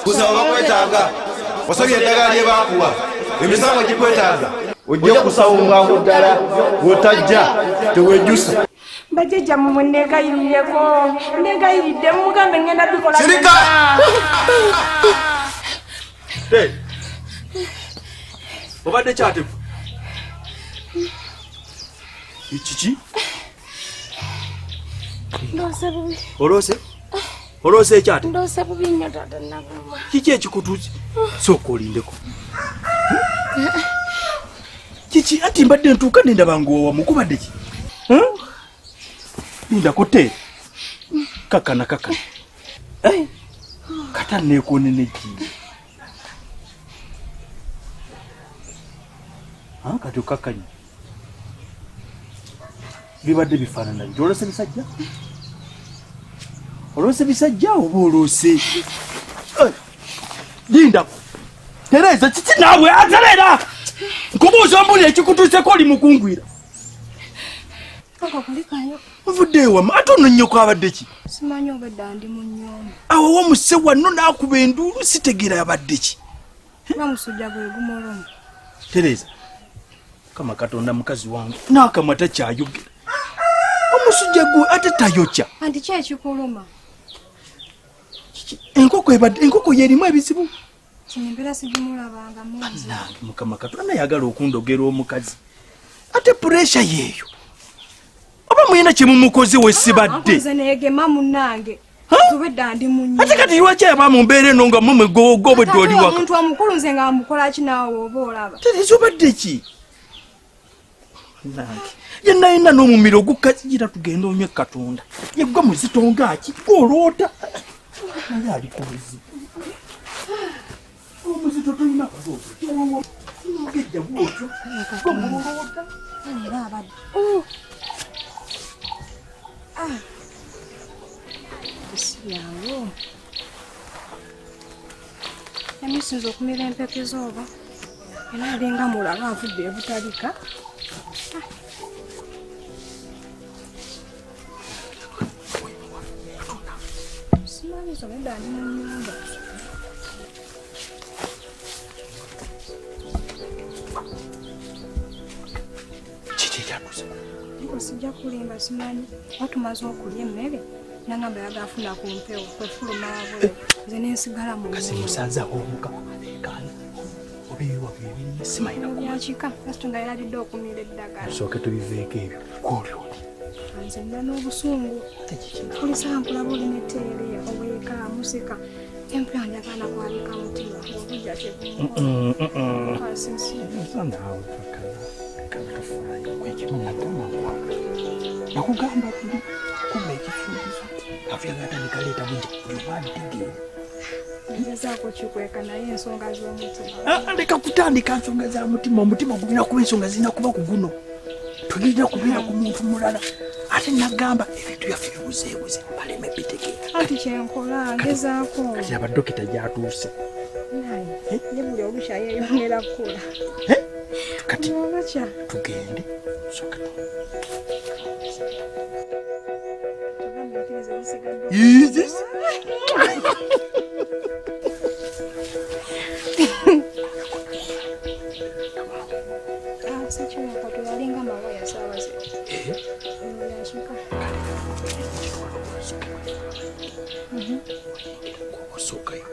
kusaba kwetaaga wasabye eddagala lye baakuwa emisango gikwetaaga ojja kusawunga muddala bw'otajja tewejjusa bajjajja mmwe nneegayirireko nneegayiridde mugambe ngenda bikola sirika obadde kyatefu kiki ndose bubi olose ekyate ndose bubi nnyo Taata Nabuuma kiki ekikutuuzi sooka olindeko kiki ati mbadde ntuuka nendaba ng'owa mukubadde ki lindako te kakana kata neekonene ki kati okakanya bibadde bifaanana nti olose bisajja olose bisajja oba olose lindako Tereza kiki naabwe atalera nkubuuza mbuli ekikutuuseko oli mukungwira kaka kulikayo ovudde ewama ate ono nnyoko abadde ki simanyi obadde ndi mu nnyumba awo wamuse wano n'akuba enduulu sitegeera yabadde ki bamusujja gwe gumuluma Tereza kama katonda mukazi wange n'akamwa takyayogera omusujja gwe ate tayokya anti ki ekikuluma enkoko yerimu ebizibu kino embeera sigimulabanga munzi nange mukama katonda yagala okundogera omukazi ate puresha yeeyo oba mwina kyemumukoze wesibadde nze neegema munnange tubedda ndi mu nnyumba ate kati lwaki aba mu mbeera eno nga mumwe gobwedde oli waka omuntu omukulu nze nga mukola ki naawe oba olaba Tereza obadde ki nange yenayina n'omumiro ogukazira tugenda onywe katonda yeggwa muzito ngaki gwoloota naye ali ku buzibu omuzito tolina ogejja bwotyo gomuloloota era abadde sibyawo emisinza okumira empeke zooba era alinga mulaba avudde ebutalika simanyi sobedda ndi mu nnyumba kiki ekyabuze sijja kulimba simanyi watumaze okulya emmere nangamba yagafuna ku mpewo kwefulumaabwe nze nensigala mu kasi musanzaako omukama abeekaana obiyiwa bibiri simayinabyakika kasito nga yaladde okumira eddagala sooke tubiveeko ebyo gwolyooli nze nina n'obusungu kulisampulaba olina etteereya obweka musika empula njagala kwabika mutima obujja tekunaawe kakatafaayo ekimunagama nakugamba tuli kuba ekisuubizo afyagatandikaleeta bujja ngezaako kikweka naye ensonga z'omutima leka kutandika nsonga za mutima omutima gulina kuba ensonga zirina kuba ku guno tolina kubeera ku muntu mulala ate nagamba ebintu byaffe bibuzeebuze baleme bitegeera anti kyenkola ngezaako kati abadokita gyatuuse ye buli olukya yeyongera kukola kati olakya tugende soka yalinga mawaya saawaze osokayo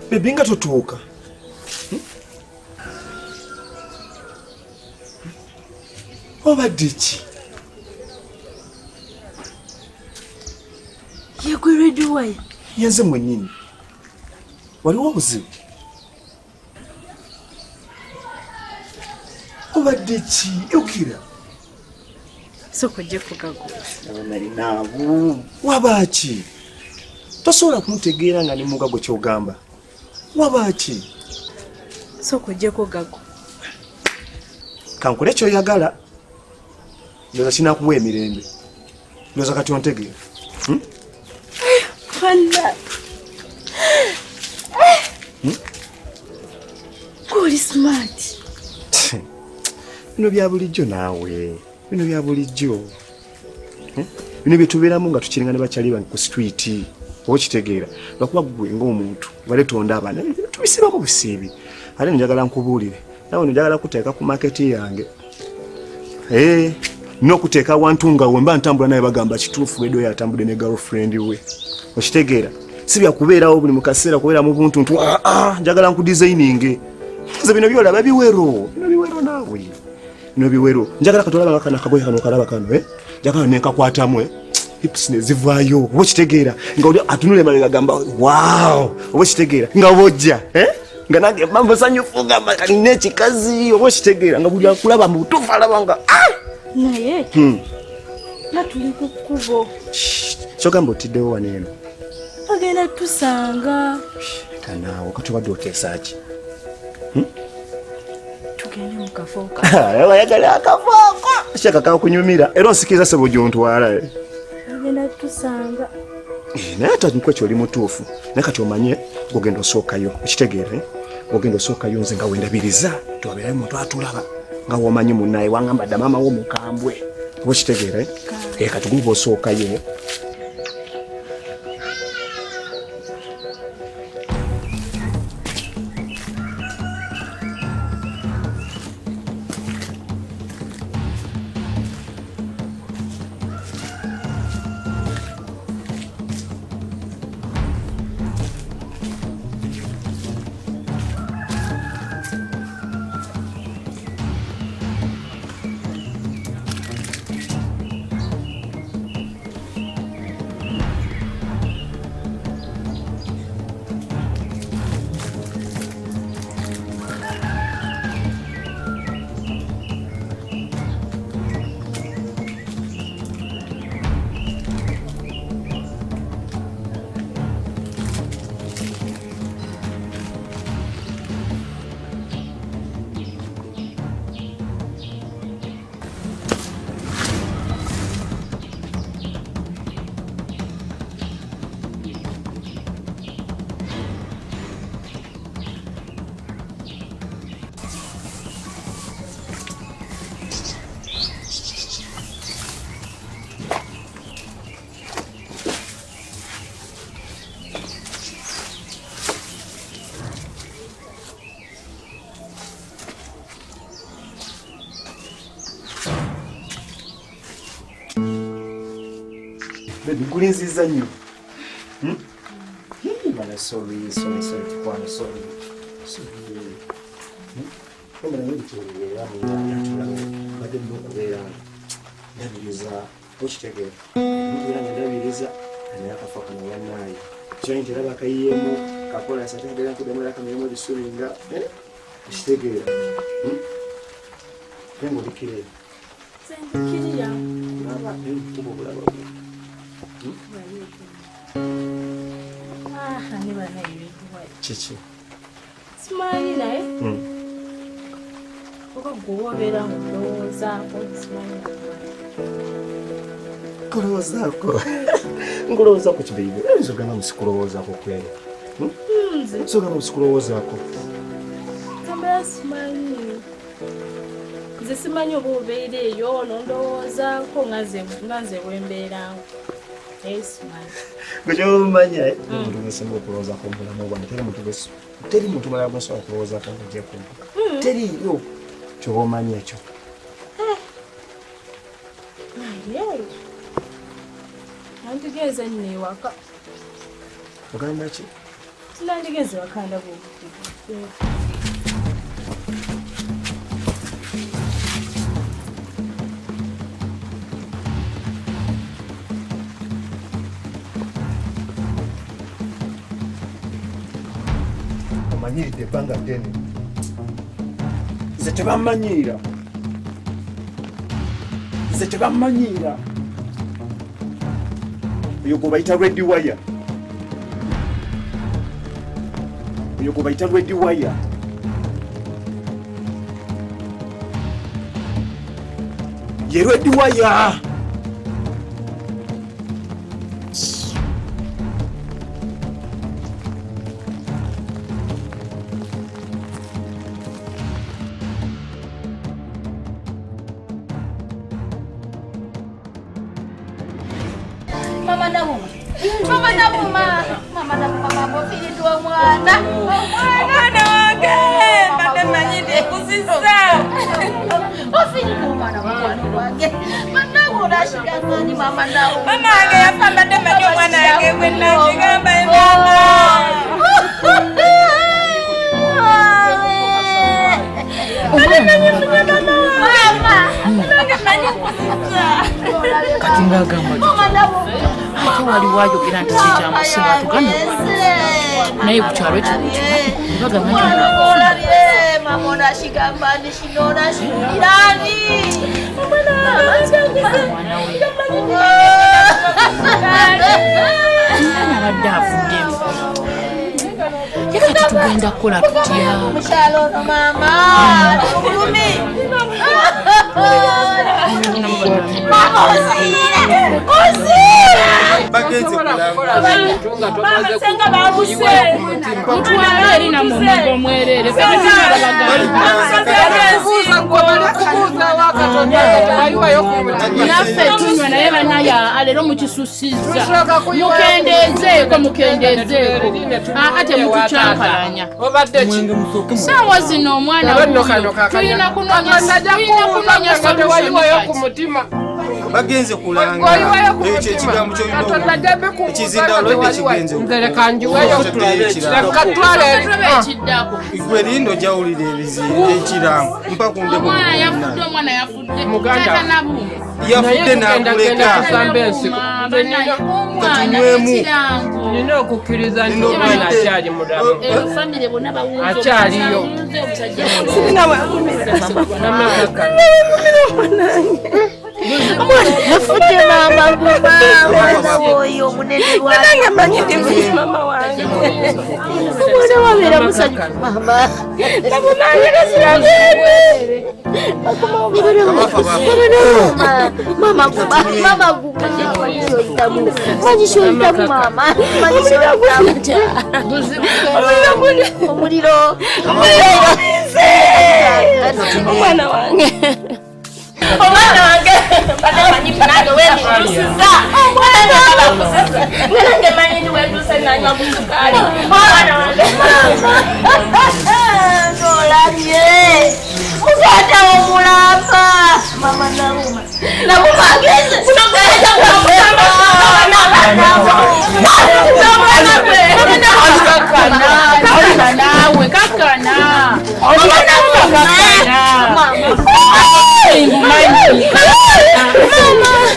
bebi nga totuuka obadde ki yegweredduwayo yenze mwennyini waliwo obuzibu obadde ki yukira sokojje kugaguza abanalinaabo wabaaki tosobola kumutegeera nga ne mugago kyogamba wabaaki sokojje kugago kankole kyoyagala ndoza kinakumuwa emirembe ndoza kati ontegeera oli smart. Bino bya bulijjo naawe. Bino bya bulijjo. Bino byetubeeramu nga tukiringa ne bakyali ku street. Okitegeera. Bakuba gwe ng'omuntu. Baletonda abana. Tubisibamu busiibi. Ate njagala nkubuulire. Nawe njagala kuteeka ku market yange. N'okuteeka awantu nga we mba ntambula naye bagamba kituufu wedo yatambudde ne girlfriend we. Okitegeera. Si bya kubeerawo buli mu kaseera kubeera mu buntu ntu njagala nkudesigninge. Nze bino byolaba biwero. Bino biwero naawe. Bino biwero. Njagala katolaba kana kagoye kano kalaba kano njagala nekakwatamu hips ne zivaayo. Okitegeera. Nga oli atunule mabega gamba wow. Okitegeera. Nga bojja nga nange mambo sanyufu gamba kaline kikazi. Okitegeera. Nga buli akulaba mu butuufu alaba nga naye nga tuli ku kkubo. Kyogamba otiddewo wano eno. Agenda tusanga. Kanaawo katubadde oteesa ki? Tugende mu kafo ka. Wayagala akafo ako. Shaka kakunyumira. Era onsikiriza sebo gy'ontwala. Agenda tusanga. Naye atankwe kyoli mutuufu. Naye kati omanye ogenda osookayo. Okitegeere? Ogenda osookayo nze nga wendabiriza. Tuwabeerayo muntu atulaba. Nga womanyi munnaye wangamba dda maama w'omukambwe. Okitegeere? Kati guba osookayo. Baby, gulinziza nnyo. Bana sorry, tukwana sorry. Kama na wewe tuelewa baada ya kuelewa. Ndabiriza, okitegeera. Ndabiriza anayakafaka na wanayi. Kyanje laba kayiyemu, kakola sategera kudemera kamyemo bisulinga. Okitegeera. Nengo dikire. Sendikiriya. Laba kubo bulaba. Hani bana ibiduwa. Chichi. Simanyi naye. Okagobera ndowooza ko simanyi. Kulowoozaako. Ngulowoozaako kibiibi. Nsogana musikulowoozaako kweli. Nsogana musikulowoozaako. Kamba simanyi. Nze simanyi oba obeera eyo nondowoozaako nganze bwembeerangu. Kuchomanya omuntu besemba okulowoozaako mubulamu bwange teri muntu mulala gwosobola okulowoozaako ng'ogyeko teriyo kyoba omanyi ekyo. Nandigeze nno ewaka. Ogamba ki? Sinandigeze waka ndaba omanyiridde ebbanga ddene. Nze tebammanyiira. Oyo gwe bayita red wire. Ye red wire. Mama Nabuuma. Mama Nabuuma. Mama Nabuuma babo firidwa mwana. Mwana wange. Mama manyide kusisa. Ofiridwa mwana wange. Mama unashika nani Mama Nabuuma. Mama wange yafamba demadi mwana wange kwenda kigamba mama. Kati ngagamba ate wali wayogera nti kikyamusinga tugane naye kukyalo ekyo bagamba nti mamona shigambani shinona shirani abadde avuddemu yakati tugenda kukola tutya mukyalo no mama kulumi mama bagenze senga babuse mutwala eri na mumogo mwerere naffe tunywa naye banaya alero mukisusiza mukendezeeko ate mutucyankalanya saawa zino omwana tulina kunoonya kumutima bagenze kulanga ekyo ekigambo ekizindalo ekigenze igwe lindo jawulira ekirambo mpakunde yafudde nakuleka katunywemu nina okukkiriza nti omwana akyali mulamu akyaliyo yafudde mama mwana oyo omunene wange manyidde mama wange omwana wabeera musanyufu mama mama manyishoyitamu mama omuliro omwana wange omwana wange badamanyi nange wendirusiza omwana nange manyi wenduse nanywa kusukali omwana wange nolabye muganda womulamba mama Nabuuma Nabuuma ageze kakana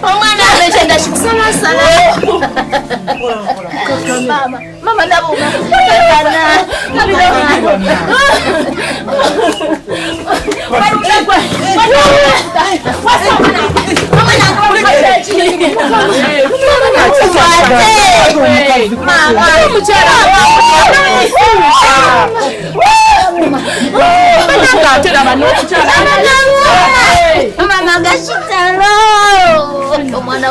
omwana abechenda chikusalasala mama Nabuuma kakana mama gashitalo omwana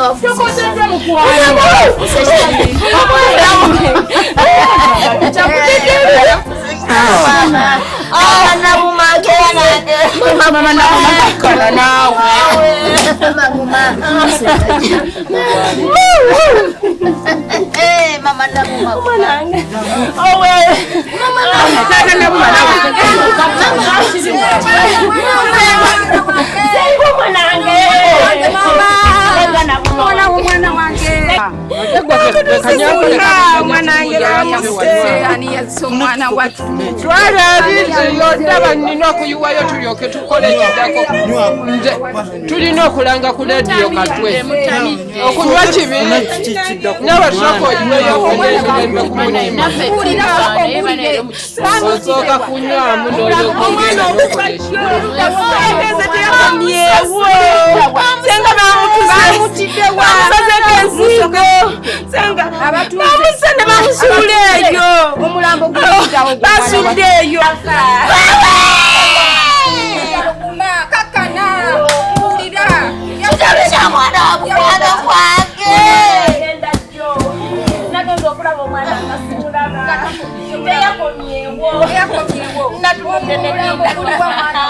Nabuuma mama Nabuuma mama nina okuyiwayo tulyoke tukole ekiddako tulina okulanga ku lediyo katwe okunywa kibiri n'abasooka oyiweyo okuneemirembe ku mulimu osooka kunywamu n'olyokuogenda bamusane bamusuula eyo omulambo basudde eyo kakana ulira kitalo kya mwana wange nagenda okulaba omwana ngasuulaba teyakomyewo natuludde negambakuliwa mwana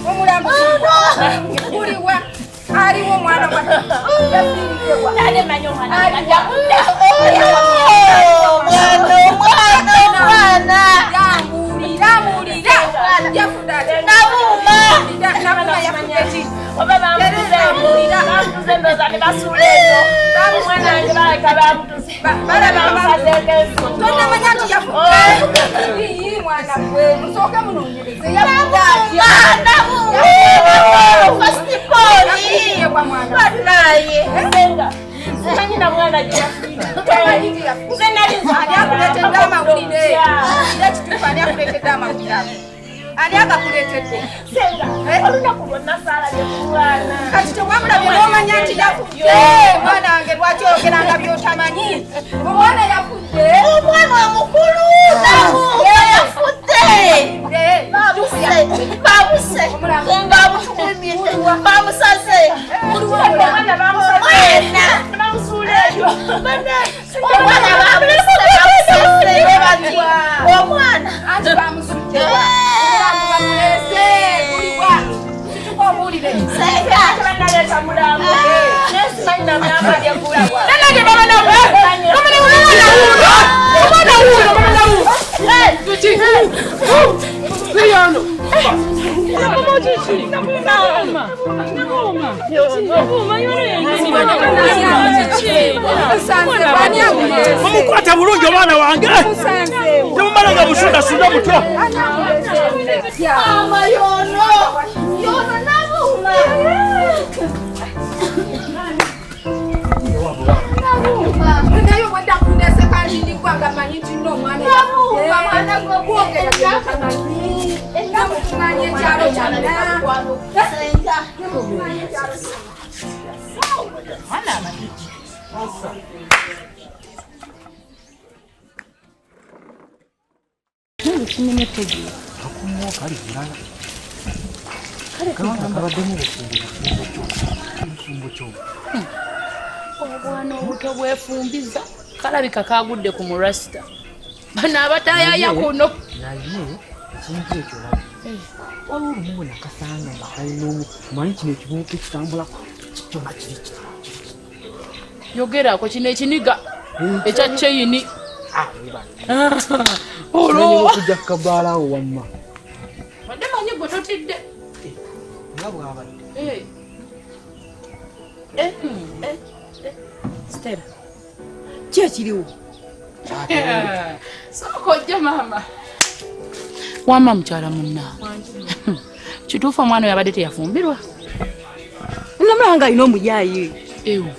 omulambo guliwa aliwo omwana Omukwata bulungi omwana wange. Temumalaga busunda sunda mutyo. Mama yono Nabuuma. Nayo wenda kundese kandi ndikwanga manyiti no mwana. Mwana gwe kwogera byakamanyi. Namutumanye kyalo kyana. Obwana obuto bwefumbiza kalabika kagudde ku murasita bano abatayaya kuno naye ekintu ekyo waliwo olumu nakasanga nga kalinaomu manyi kino ekibuuka ekitambulako kyoma kiri yogerako kino ekiniga ekya cheyini olokujja kukabaalawo wamma wadde manyi gwe totidde nga bwabadde Stella ki ekiriwo sooka ojja maama wamma mukyala munnange kituufu omwana oyo abadde teyafumbirwa namulanga alina omujaayi ewo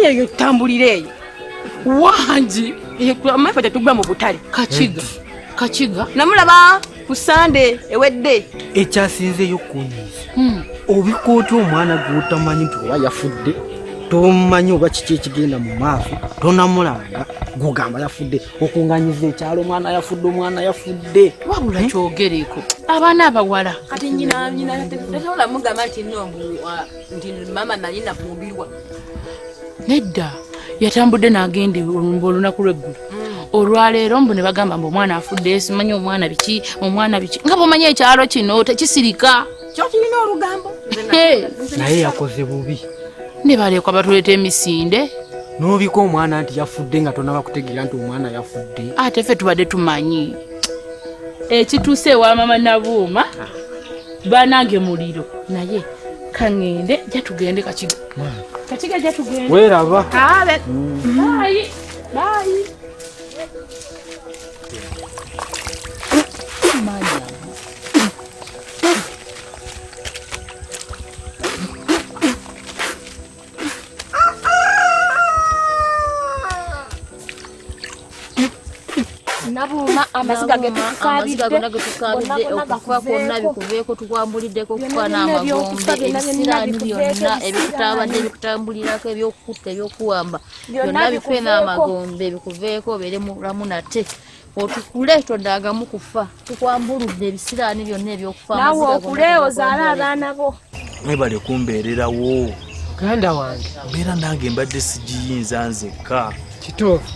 eyo tutambulira eyo wangi amaifa tetugula mu butale kakiga namulaba ku sande ewedde ekyasinzeeyo kunyiza obikooti omwana gwotamanyi nti oba yafudde tomanyi oba kiki ekigenda mu maaso tonamulanga gugamba yafudde okunganyiza ekyalo omwana yafudde wabula kyogereko abaana abawala kati nyina tatola mugamba nti nti mama nali nafumbirwa nedda yatambudde n'agenda olunaku lw'eggulu olwaleero mbu ne bagamba mbu omwana afudde simanyi omwana biki nga bwomanyi ekyalo kino tekisirika kyokirina olugambo naye yakoze bubi ne balekwa batuleeta emisinde n'obika omwana nti yafudde nga tonaba kutegeera nti omwana yafudde ate ffe tubadde tumanyi ekituuse ewa mama Nabuuma banange muliro naye kaŋŋende jatugende kakiga jatugende weeraba abe bayi Nabuuma amaziga getukabidde okufa kwonna bikuveeko tukwambuliddeko okufa n'amagombe ebisiraani byonna ebikutabadde ebikutambulirako ebyokukutta ebyokuwamba byonna bikwe n'amagombe bikuveeko obeere mulamu nate otukule todagamu kufa tukwambuludde ebisiraani byonna ebyokufa nawe okule ozaale abaana bo mwebale kumbeererawo ganda wange mbeera nange mbadde sigiyinza nzekka kituufu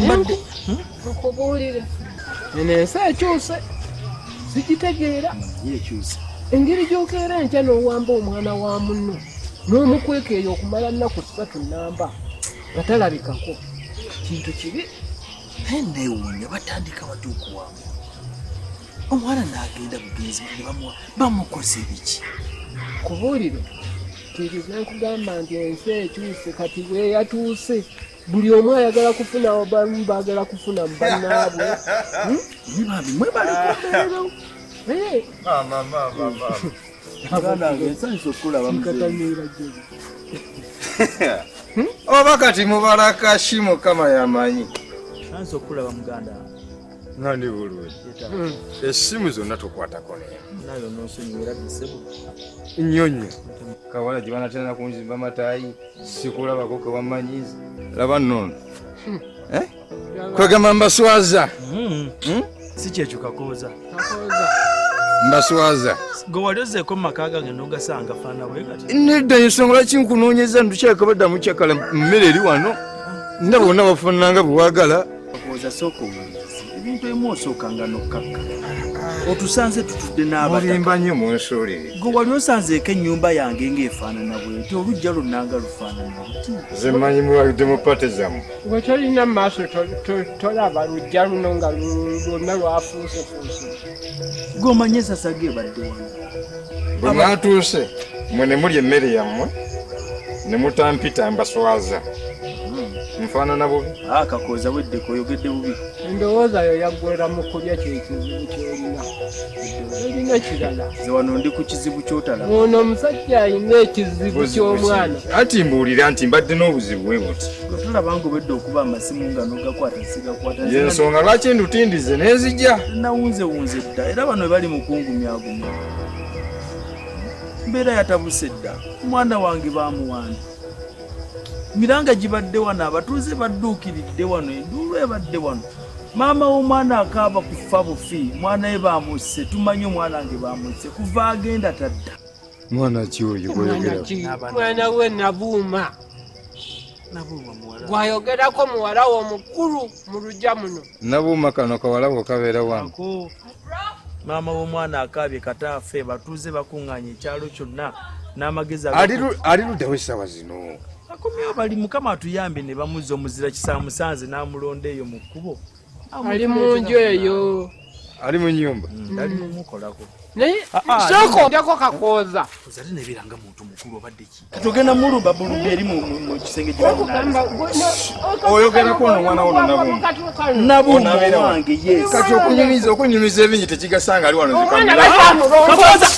mbadde okubuulire eno ensi ekyuse sigitegeera yekyuse engeri gy'okeera enkya n'owamba omwana wa munno n'omukweka eyo okumala nnaku 3 namba nga talabikako kintu kibi. Newuunya batandika bati okuwamu omwana n'agenda bugenzi bamukoze biki ku buuliro kiriza nkugamba nti ensi ekyuse kati bwe yatuuse buli omu ayagala kufuna obamu baagala kufuna mu bannaabwe. Bambi mwe bali kumbeerero oba kati mubala kashi Mukama yamanyi. sanso okulaba muganda nga ndi bulungi. Essimu zonna tukwatako nayo nosonyiwera bisebo nnyo nnyo. Kawala gye banatera kunzimba mataayi sikulabako ke wamanyiza. Laba nnono kwegamba mbaswaza. si kyekyo kakooza Mbaswaza gwe wali ozeeko mu maka gange n'ogasanga faana bwe kati nedda ensonga lwaki nkunoonyeza ntukyeka baddamu kyakala mmere eri wano ndaba bonna bafaananga bwe waagala. kakooza sooka owulirize ebintu ebimu osookanga n'okkakka otusanze tutudde n'abataka mulimba nnyo munsuulire. gwe wali osanzeeko ennyumba yange ng'efaanana bweti olujja lwonnanga lufaanana buti Nze mmanyi muwagidde mu pate zammwe. bwe tolina mu maaso tolaba lujja luno nga lwonna lwafuusefuuse. g'omanye esasa geebadde wano Bwe mwatuuse mwe ne muli emmere yammwe ne mutampita mbaswaza. Nfaanana bubi. kakooza weddeko oyogedde bubi Endowooza yo yaggwera mu kulya kyekizibu kyolina. Olina kirala. ze wano ndi ku kizibu ky'otalaba Ono omusajja alina ekizibu ky'omwana. Ati mbuulira nti mbadde n'obuzibu bwe buti. gwe tulaba nga obedde okuba amasimu nga n'ogakwata sigakwata Y'ensonga lwaki ndutindize n'enzijja. nawunzewunze dda era bano bali mu kungumyagumya mbeera yatabuse dda omwana wange bamuwanda miranga gibadde wano abatuuze badduukiridde wano enduulu ebadde wano maama w'omwana akaaba kufa bufi mwana we bamusse tumanyi omwana wange bamusse kuva agenda tadda Mwana ki oyo gw'oyogera? Mwana we Nabuuma gwayogerako muwala wo omukulu mu luggya muno. Nabuuma kano kawala bwe kabeera wano. ako maama w'omwana akaabye kataafe batuuze bakuŋŋaanya ekyalo kyonna n'amagezi Ali luddawo essaawa zino. akomyewo bali mukama atuyambe ne bamuzza omuzira kisaamusanze n'amulonda eyo mu kkubo Ali mu nju eyo. Ali mu nnyumba. ali mumukolako Naye sooka ondyako kakooza. ozate nebiranga muntu mukulu obadde ki katogenda muluba bulubye eri mu kisenge Oyogerako ono mwana wono Nabuuma. nabuuma wange yes Kati okunyumiza ebingi tekigasanga ali wano Omwana zikamera. bakyamulonda.